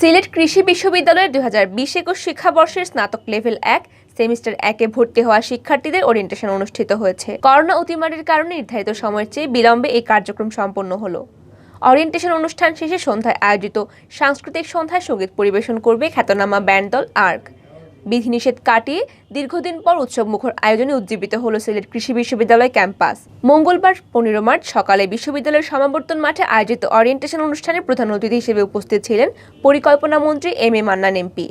সিলেট কৃষি বিশ্ববিদ্যালয়ের 2020-21 শিক্ষাবর্ষের স্নাতক লেভেল 1 সেমিস্টার 1-এ ভর্তি হওয়া শিক্ষার্থীদের ওরিয়েন্টেশন অনুষ্ঠিত হয়েছে। করোনা অতিমারির কারণে নির্ধারিত সময়ের চেয়ে বিলম্বে এই কার্যক্রম সম্পন্ন হলো। ওরিয়েন্টেশন অনুষ্ঠান শেষে সন্ধ্যায় আয়োজিত সাংস্কৃতিক সন্ধ্যায় সঙ্গীত পরিবেশন করবে খ্যাতনামা ব্যান্ড দল আর্ক। বিধিনিষেধ কাটিয়ে দীর্ঘদিন পর উৎসবমুখর আয়োজনে উজ্জীবিত হলো সিলেট কৃষি বিশ্ববিদ্যালয় ক্যাম্পাস। মঙ্গলবার 15 মার্চ সকালে বিশ্ববিদ্যালয়ের সমাবর্তন মাঠে আয়োজিত ওরিয়েন্টেশন অনুষ্ঠানে প্রধান অতিথি হিসেবে উপস্থিত ছিলেন পরিকল্পনা মন্ত্রী এম এ মান্নান এমপি।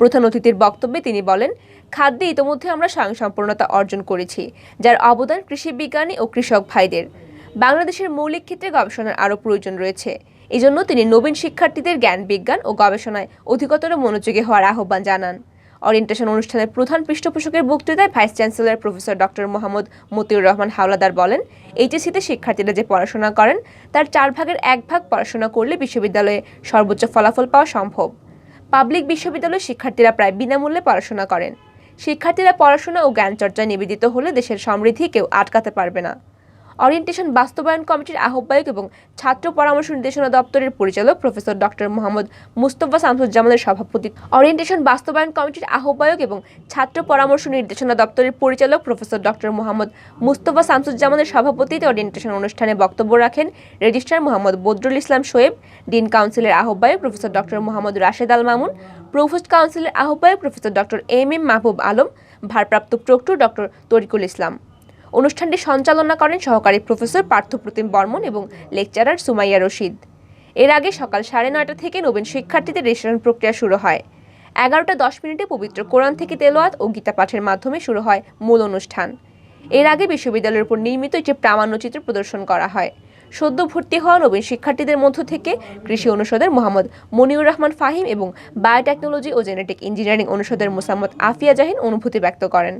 প্রধান অতিথির বক্তব্যে তিনি বলেন, খাদ্যে ইতোমধ্যে আমরা স্বয়ংসম্পূর্ণতা অর্জন করেছি, যার অবদান কৃষি বিজ্ঞানী ও কৃষক ভাইদের। বাংলাদেশের মৌলিক ক্ষেত্রে গবেষণার আরও প্রয়োজন রয়েছে। এজন্য তিনি নবীন শিক্ষার্থীদের জ্ঞান বিজ্ঞান ও গবেষণায় অধিকতর মনোযোগী হওয়ার আহ্বান জানান। ওরিয়েন্টেশন অনুষ্ঠানের প্রধান পৃষ্ঠপোষকের বক্তৃতায় vice chancellor professor doctor Mohammad Matiur Rahman Howlader বলেন, এইচএসসিতে শিক্ষার্থীরা যে পড়াশোনা করেন তার 4 ভাগের 1 ভাগ পড়াশোনা করলে বিশ্ববিদ্যালয়ে সর্বোচ্চ ফলাফল পাওয়া সম্ভব। পাবলিক বিশ্ববিদ্যালয়ের শিক্ষার্থীরা প্রায় বিনামূল্যে পড়াশোনা করেন। শিক্ষার্থীরা পড়াশোনা ও জ্ঞান চর্চায় নিবেদিত হলে দেশের সমৃদ্ধি কেউ আটকাতে পারবে না। ওরিয়েন্টেশন বাস্তবায়ন কমিটির আহ্বায়ক এবং ছাত্র পরামর্শ নির্দেশনা দপ্তরের পরিচালক প্রফেসর ডক্টর মোহাম্মদ মুস্তফা শামসুজ্জামানের সভাপতিত্বে ওরিয়েন্টেশন বাস্তবায়ন কমিটির আহ্বায়ক এবং ছাত্র পরামর্শ নির্দেশনা দপ্তরের পরিচালক প্রফেসর ডক্টর মোহাম্মদ মুস্তফা শামসুজ্জামানের সভাপতিত্বে ওরিয়েন্টেশন অনুষ্ঠানে বক্তব্য রাখেন রেজিস্ট্রার মোহাম্মদ বদরুল ইসলাম শোয়েব, ডিন কাউন্সিলের আহ্বায়ক professor doctor Mohammad Rashed Al Mamun, provost কাউন্সিলের আহ্বায়ক professor doctor M M Mahbub Alam, ভারপ্রাপ্ত প্রক্টর ডক্টর তরিকুল ইসলাম। অনুষ্ঠানটি সঞ্চালনা করেন সহকারী প্রফেসর পার্থপ্রতিম বর্মন এবং লেকচারার সুমাইয়া রশিদ। এর আগে সকাল 9:30 থেকে নবীন শিক্ষার্থীদের রেজিস্ট্রেশন প্রক্রিয়া শুরু হয়। 11:10 পবিত্র কোরআন থেকে তেলাওয়াত ও গীতা পাঠের মাধ্যমে শুরু হয় মূল অনুষ্ঠান। এর আগে বিশ্ববিদ্যালয়ের উপর নির্মিত একটি প্রামাণ্যচিত্র প্রদর্শন করা হয়। সদ্য ভর্তি হওয়া নবীন শিক্ষার্থীদের মধ্য থেকে কৃষি অনুষদের মোহাম্মদ মনিউর রহমান ফাহিম এবং বায়োটেকনোলজি ও জেনেটিক ইঞ্জিনিয়ারিং অনুষদের মোসাম্মদ আফিয়া জাহিন অনুভূতি ব্যক্ত করেন।